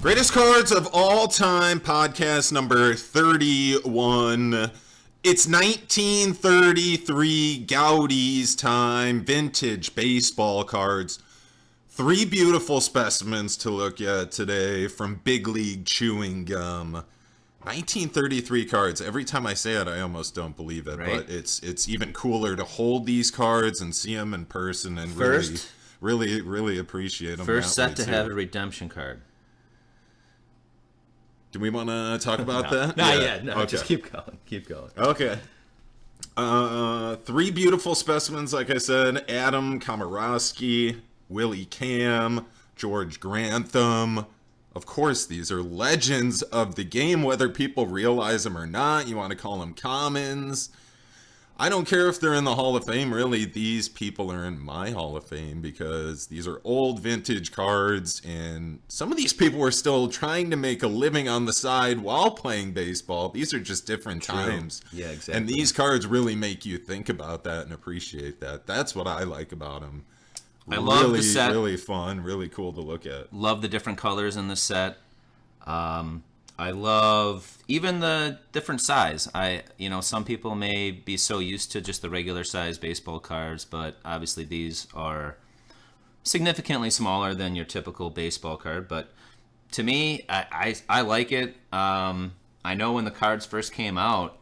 Greatest Cards of All Time, podcast number 31. It's 1933, Goudey's time, vintage baseball cards. 3 beautiful specimens to look at today from Big League Chewing Gum. 1933 cards. Every time I say it, I almost don't believe it. Right? But it's even cooler to hold these cards and see them in person and really appreciate them. First set to have a redemption card. Do we want to talk about that? Not yet. No, okay. Just keep going. Okay. 3 beautiful specimens, like I said. Adam Kamarovsky, Willie Cam, George Grantham. Of course, these are legends of the game, whether people realize them or not. You want to call them commons. I don't care if they're in the Hall of Fame. Really, these people are in my Hall of Fame because these are old vintage cards, and some of these people were still trying to make a living on the side while playing baseball. These are just different times. Yeah, exactly. And these cards really make you think about that and appreciate that. That's what I like about them. I love the set. Really fun, really cool to look at. Love the different colors in the set. I love even the different size. Some people may be so used to just the regular size baseball cards, but obviously these are significantly smaller than your typical baseball card. But to me, I like it. I know when the cards first came out,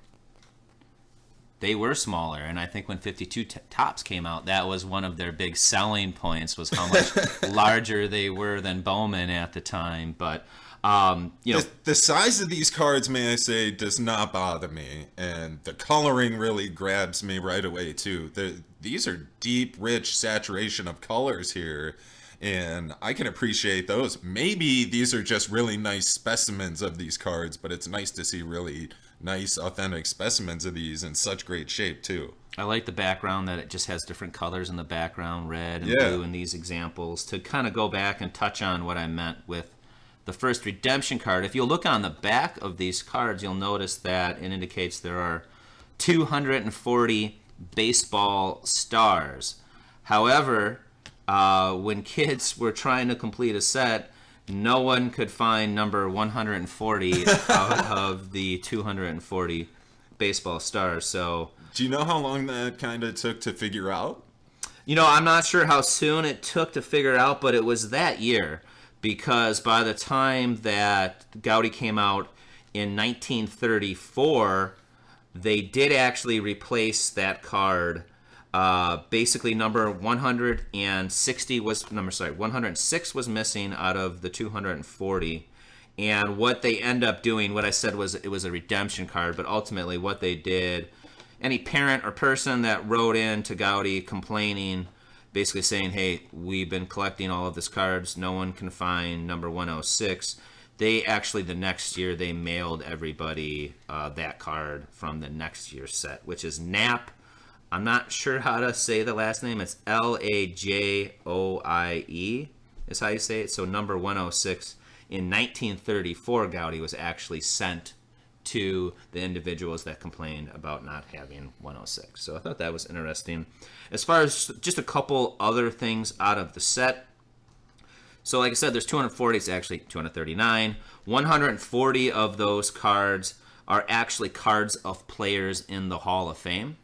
they were smaller, and I think when 52 Tops came out, that was one of their big selling points, was how much larger they were than Bowman at the time. But the size of these cards, may I say, does not bother me, and the coloring really grabs me right away too. These are deep, rich saturation of colors here, and I can appreciate those. Maybe these are just really nice specimens of these cards, but it's nice to see really nice, authentic specimens of these in such great shape too. I like the background, that it just has different colors in the background, red and blue in these examples, to kind of go back and touch on what I meant with the first redemption card. If you look on the back of these cards, you'll notice that it indicates there are 240 baseball stars. However, when kids were trying to complete a set, no one could find number 140 out of the 240 baseball stars. So, do you know how long that kind of took to figure out? I'm not sure how soon it took to figure out, but it was that year. Because by the time that Goudey came out in 1934, they did actually replace that card. Basically, number 106 was missing out of the 240. And what they end up doing, what I said was it was a redemption card, but ultimately what they did, any parent or person that wrote in to Goudey complaining, basically saying, hey, we've been collecting all of these cards, no one can find number 106. They actually, the next year, they mailed everybody that card from the next year's set, which is Knapp. I'm not sure how to say the last name. It's Lajoie is how you say it. So number 106 in 1934, Goudey was actually sent to the individuals that complained about not having 106. So I thought that was interesting. As far as just a couple other things out of the set. So like I said, there's 240. It's actually 239. 140 of those cards are actually cards of players in the Hall of Fame.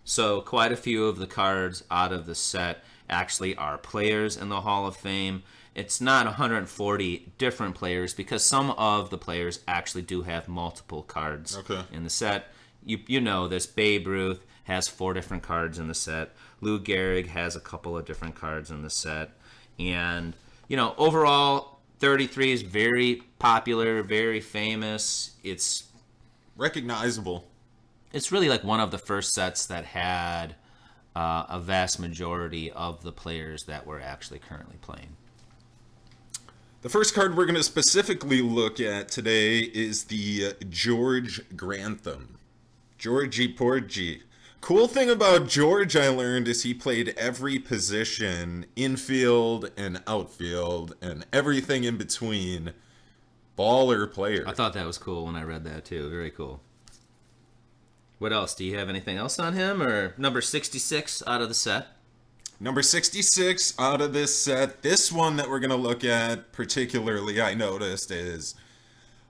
So quite a few of the cards out of the set actually are players in the Hall of Fame. It's not 140 different players because some of the players actually do have multiple cards in the set. You know this. Babe Ruth has 4 different cards in the set. Lou Gehrig has a couple of different cards in the set. And, overall, 33 is very popular, very famous. It's recognizable. It's really like one of the first sets that had a vast majority of the players that were actually currently playing. The first card we're going to specifically look at today is the George Grantham. Georgie Porgie. Cool thing about George, I learned, is he played every position, infield and outfield, and everything in between. Baller player. I thought that was cool when I read that too. Very cool. What else? Do you have anything else on him? Or number 66 out of the set? Number 66 out of this set. This one that we're going to look at particularly, I noticed, is,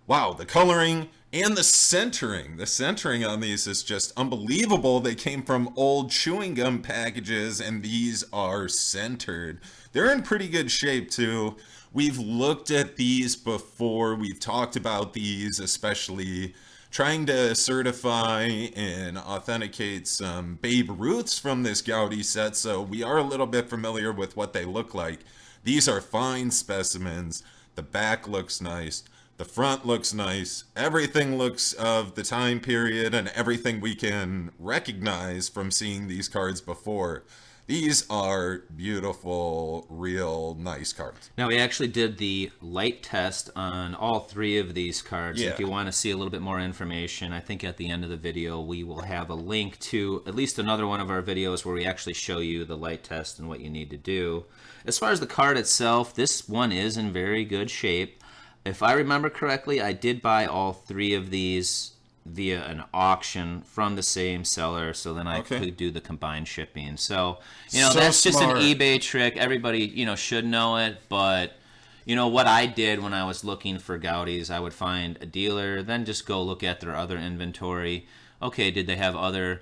wow, the coloring and the centering. The centering on these is just unbelievable. They came from old chewing gum packages, and these are centered. They're in pretty good shape, too. We've looked at these before. We've talked about these, especially trying to certify and authenticate some Babe Ruths from this Goudey set, so we are a little bit familiar with what they look like. These are fine specimens. The back looks nice. The front looks nice. Everything looks of the time period and everything we can recognize from seeing these cards before. These are beautiful, real nice cards. Now, we actually did the light test on all three of these cards. Yeah. If you want to see a little bit more information, I think at the end of the video we will have a link to at least another one of our videos where we actually show you the light test and what you need to do. As far as the card itself, this one is in very good shape. If I remember correctly, I did buy all three of these via an auction from the same seller, so then I could do the combined shipping. So, that's just an eBay trick. Everybody, should know it, but, what I did when I was looking for Goudeys, I would find a dealer, then just go look at their other inventory. Okay, did they have other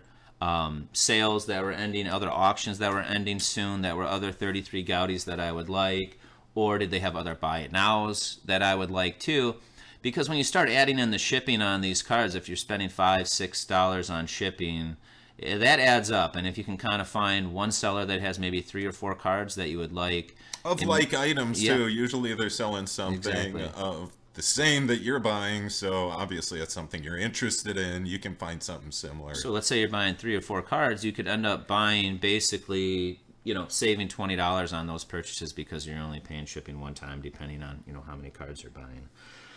sales that were ending, other auctions that were ending soon, that were other 33 Goudeys that I would like, or did they have other buy it nows that I would like too? Because when you start adding in the shipping on these cards, if you're spending $5, $6 on shipping, that adds up. And if you can kind of find one seller that has maybe 3 or 4 cards that you would like. Of like items, too. Usually they're selling something of the same that you're buying. So obviously it's something you're interested in. You can find something similar. So let's say you're buying 3 or 4 cards. You could end up buying basically, saving $20 on those purchases because you're only paying shipping one time depending on, how many cards you're buying.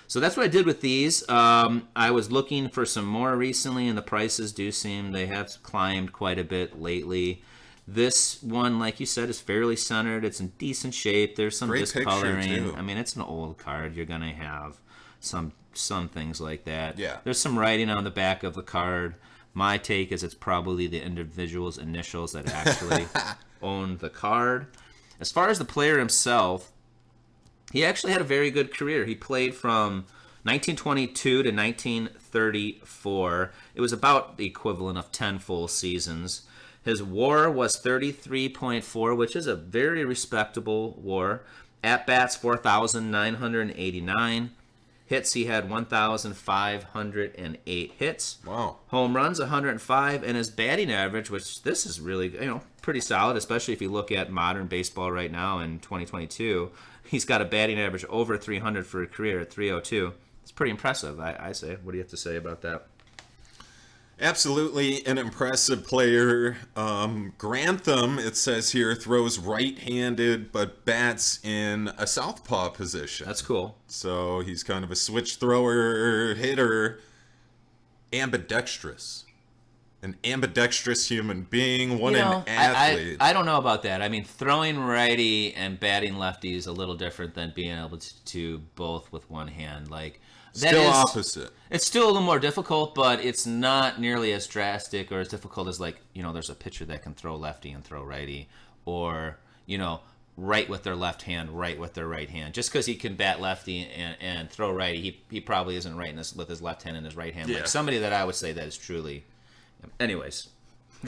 So that's what I did with these. I was looking for some more recently, and the prices do seem they have climbed quite a bit lately. This one, like you said, is fairly centered. It's in decent shape. There's some discoloring. I mean, it's an old card. You're going to have some things like that. Yeah. There's some writing on the back of the card. My take is it's probably the individual's initials that actually own the card. As far as the player himself, he actually had a very good career. He played from 1922 to 1934. It was about the equivalent of 10 full seasons. His WAR was 33.4, which is a very respectable WAR. At-bats, 4,989. Hits, he had 1,508 hits. Wow. Home runs, 105. And his batting average, which this is really, pretty solid, especially if you look at modern baseball right now in 2022. He's got a batting average over 300 for a career at 302. It's pretty impressive, I say. What do you have to say about that? Absolutely an impressive player. Grantham, it says here, throws right-handed but bats in a southpaw position. That's cool. So he's kind of a switch thrower, hitter, ambidextrous. An ambidextrous human being, an athlete. I don't know about that. I mean, throwing righty and batting lefty is a little different than being able to do both with one hand. Like, still opposite. It's still a little more difficult, but it's not nearly as drastic or as difficult as, like, there's a pitcher that can throw lefty and throw righty, or, right with their left hand, right with their right hand. Just because he can bat lefty and throw righty, he probably isn't right with his left hand and his right hand. Yeah. Like somebody that I would say that is truly... Anyways,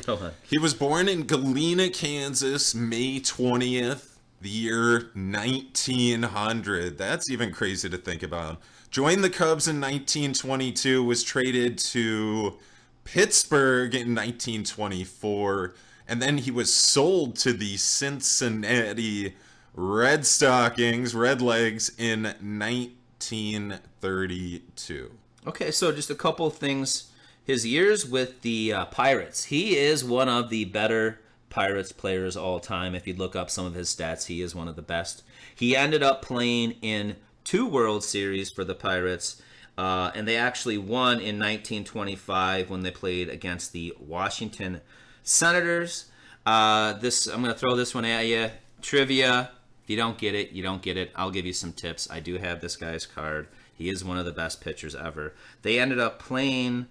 go ahead. He was born in Galena, Kansas, May 20th, the year 1900. That's even crazy to think about. Joined the Cubs in 1922, was traded to Pittsburgh in 1924, and then he was sold to the Cincinnati Red Legs, in 1932. Okay, so just a couple things. His years with the Pirates. He is one of the better Pirates players all time. If you look up some of his stats, he is one of the best. He ended up playing in 2 World Series for the Pirates, and they actually won in 1925 when they played against the Washington Senators. I'm going to throw this one at you. Trivia. If you don't get it, you don't get it. I'll give you some tips. I do have this guy's card. He is one of the best pitchers ever. They ended up playing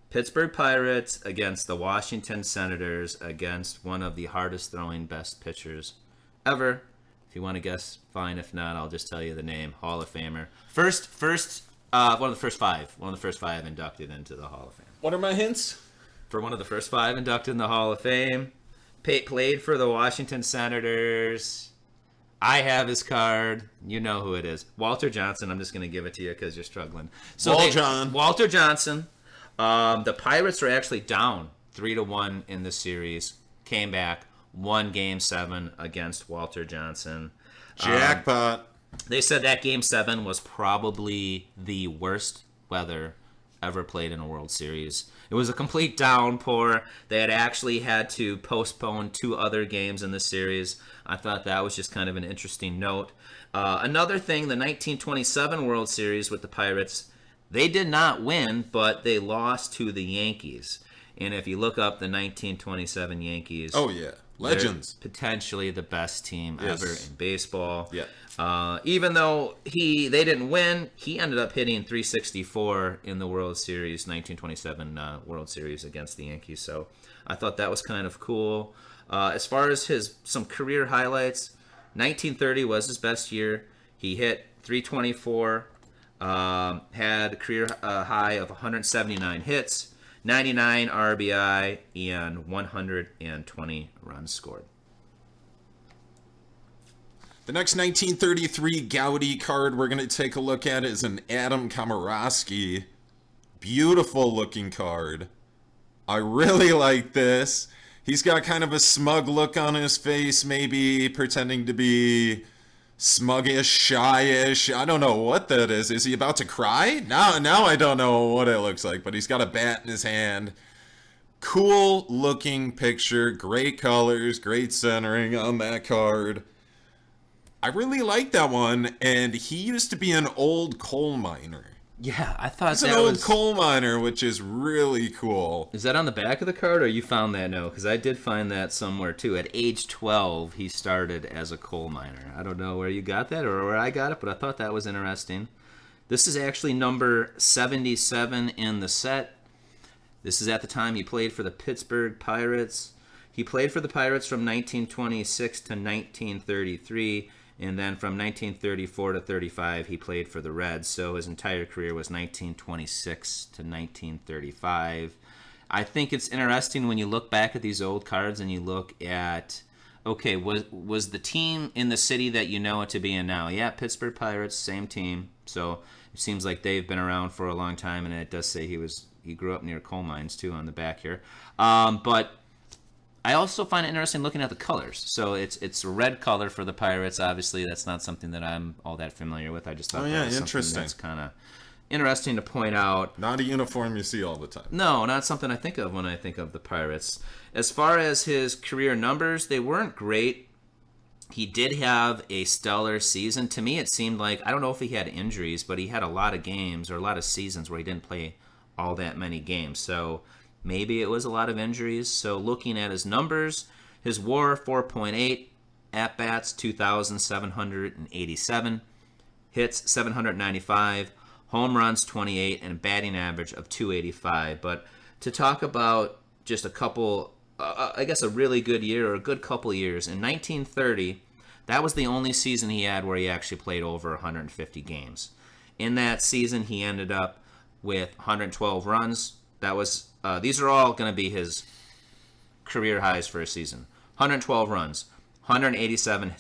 Pittsburgh Pirates against the Washington Senators against one of the hardest throwing best pitchers ever. If you want to guess, fine. If not, I'll just tell you the name. Hall of Famer. One of the first five inducted into the Hall of Fame. What are my hints? For one of the first five inducted in the Hall of Fame. Played for the Washington Senators. I have his card. You know who it is. Walter Johnson. I'm just going to give it to you because you're struggling. Walter Johnson. The Pirates were actually down 3-1 in the series. Came back, won Game 7 against Walter Johnson. Jackpot. They said that Game 7 was probably the worst weather ever played in a World Series. It was a complete downpour. They had actually had to postpone 2 other games in the series. I thought that was just kind of an interesting note. Another thing, the 1927 World Series with the Pirates, they did not win, but they lost to the Yankees. And if you look up the 1927 Yankees... Oh, yeah. Legends. Potentially the best team ever in baseball. Yeah. Even though they didn't win, he ended up hitting .364 in the World Series, 1927 World Series against the Yankees. So I thought that was kind of cool. As far as some career highlights, 1930 was his best year. He hit .324, had a career high of 179 hits, 99 RBI, and 120 runs scored. The next 1933 Goudey card we're going to take a look at is an Adam Kamarovsky. Beautiful looking card. I really like this. He's got kind of a smug look on his face, maybe pretending to be smuggish, shyish. I don't know what that is. Is he about to cry? Now I don't know what it looks like, but he's got a bat in his hand. Cool looking picture, great colors, great centering on that card. I really like that one, and he used to be an old coal miner. Yeah, I thought He's an old coal miner, which is really cool. Is that on the back of the card, or you found that? No, because I did find that somewhere, too. At age 12, he started as a coal miner. I don't know where you got that or where I got it, but I thought that was interesting. This is actually number 77 in the set. This is at the time he played for the Pittsburgh Pirates. He played for the Pirates from 1926 to 1933. And then from 1934 to 35, he played for the Reds. So his entire career was 1926 to 1935. I think it's interesting when you look back at these old cards and you look at, okay, was the team in the city that you know it to be in now? Yeah, Pittsburgh Pirates, same team. So it seems like they've been around for a long time, and it does say he grew up near coal mines too on the back here. But I also find it interesting looking at the colors. So it's a red color for the Pirates. Obviously, that's not something that I'm all that familiar with. I just thought that was something that's kind of interesting to point out. Not a uniform you see all the time. No, not something I think of when I think of the Pirates. As far as his career numbers, they weren't great. He did have a stellar season. To me, it seemed like, I don't know if he had injuries, but he had a lot of games or a lot of seasons where he didn't play all that many games. So maybe it was a lot of injuries. So looking at his numbers, his WAR 4.8, at-bats 2,787, hits 795, home runs 28, and a batting average of 285. But to talk about just a couple, I guess a really good year or a good couple years, in 1930, that was the only season he had where he actually played over 150 games. In that season, he ended up with 112 runs. That was these are all going to be his career highs for a season. 112 runs, 187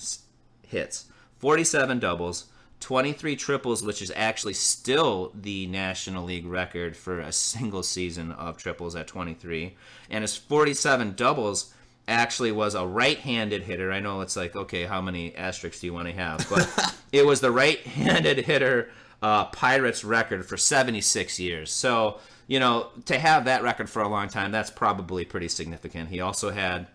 hits, 47 doubles, 23 triples, which is actually still the National League record for a single season of triples at 23. And his 47 doubles actually was a right-handed hitter. I know it's like, okay, how many asterisks do you want to have? But it was the right-handed hitter Pirates record for 76 years. So, you know, to have that record for a long time, that's probably pretty significant. He also had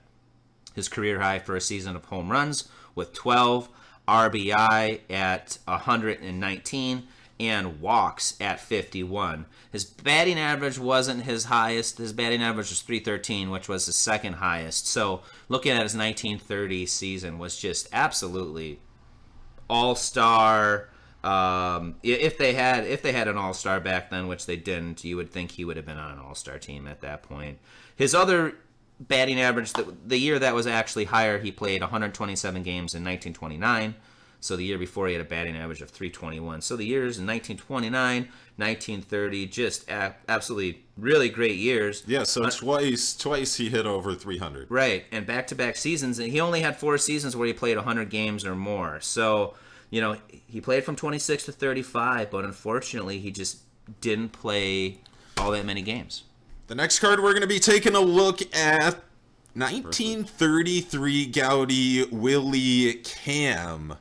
his career high for a season of home runs with 12, RBI at 119, and walks at 51. His batting average wasn't his highest. His batting average was 313, which was his second highest. So looking at his 1930 season was just absolutely all-star, If they had an all-star back then, which they didn't, you would think he would have been on an all-star team at that point. His other batting average, the year that was actually higher, he played 127 games in 1929. So the year before, he had a batting average of 321. So the years in 1929, 1930, just absolutely really great years. Yeah, so twice he hit over 300. Right, and back-to-back seasons. And he only had 4 seasons where he played 100 games or more. So, he played from 26 to 35, but unfortunately, he just didn't play all that many games. The next card we're going to be taking a look at, 1933 Goudey Willie Cam.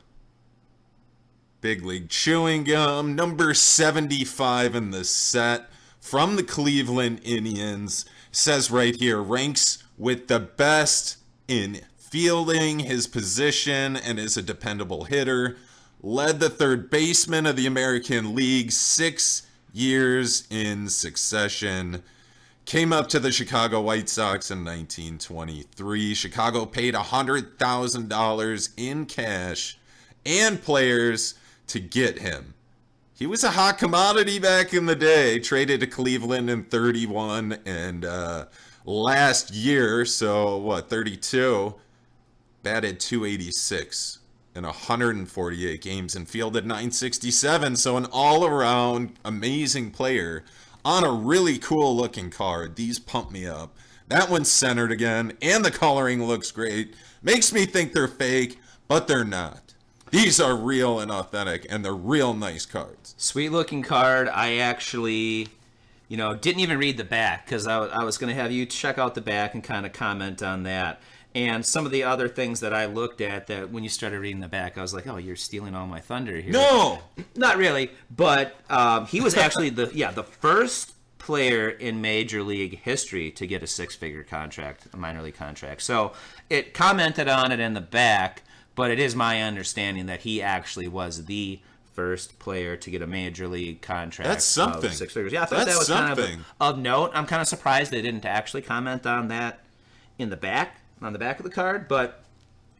Big League Chewing Gum, number 75 in the set, from the Cleveland Indians. Says right here, ranks with the best in fielding his position and is a dependable hitter. Led the third baseman of the American League 6 years in succession. Came up to the Chicago White Sox in 1923. Chicago paid $100,000 in cash and players to get him. He was a hot commodity back in the day. Traded to Cleveland in 31 and last year, 32, batted .286 in 148 games and fielded .967. So an all-around amazing player on a really cool looking card. These pump me up. That one's centered again, and the coloring looks great. Makes me think they're fake, but they're not. These are real and authentic, and they're real nice cards. Sweet looking card. I actually, didn't even read the back because I was going to have you check out the back and kind of comment on that. And some of the other things that I looked at that when you started reading the back, I was like, oh, you're stealing all my thunder here. No! Not really. But he was actually the first player in Major League history to get a 6-figure contract, a minor league contract. So it commented on it in the back. But it is my understanding that he actually was the first player to get a major league contract. That's something. Of 6 figures. Yeah, I thought that was something. kind of note. I'm kind of surprised they didn't actually comment on that on the back of the card. But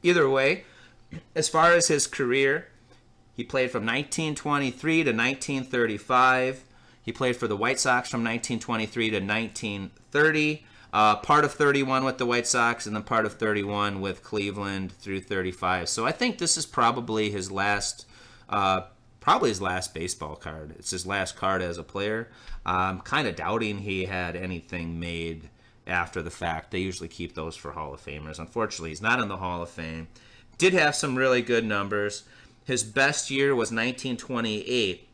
either way, as far as his career, he played from 1923 to 1935. He played for the White Sox from 1923 to 1930. Part of 31 with the White Sox, and then part of 31 with Cleveland through 35. So I think this is probably his last baseball card. It's his last card as a player. I'm kind of doubting he had anything made after the fact. They usually keep those for Hall of Famers. Unfortunately, he's not in the Hall of Fame. Did have some really good numbers. His best year was 1928.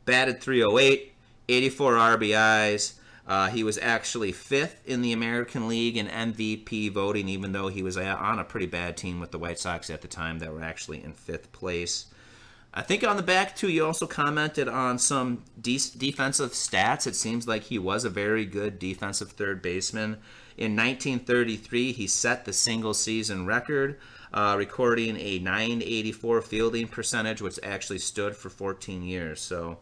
Batted .308, 84 RBIs. He was actually 5th in the American League in MVP voting, even though he was on a pretty bad team with the White Sox at the time that were actually in 5th place. I think on the back, too, you also commented on some defensive stats. It seems like he was a very good defensive third baseman. In 1933, he set the single-season record, recording a .984 fielding percentage, which actually stood for 14 years. So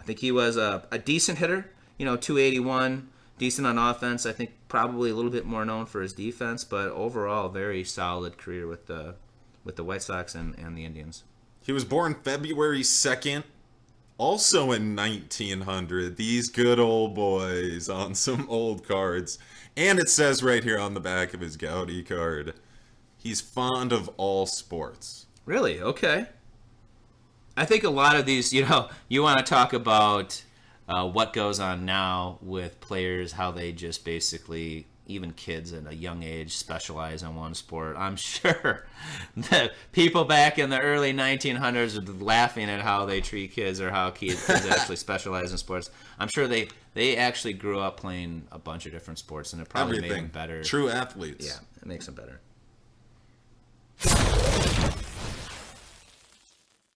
I think he was a decent hitter. .281, decent on offense. I think probably a little bit more known for his defense, but overall, very solid career with the White Sox and the Indians. He was born February 2nd, also in 1900. These good old boys on some old cards. And it says right here on the back of his Goudey card, he's fond of all sports. Really? Okay. I think a lot of these, you want to talk about what goes on now with players, how they just basically, even kids at a young age, specialize in one sport. I'm sure that people back in the early 1900s are laughing at how they treat kids or how kids actually specialize in sports. I'm sure they actually grew up playing a bunch of different sports, and it probably made them better. True athletes. Yeah, it makes them better.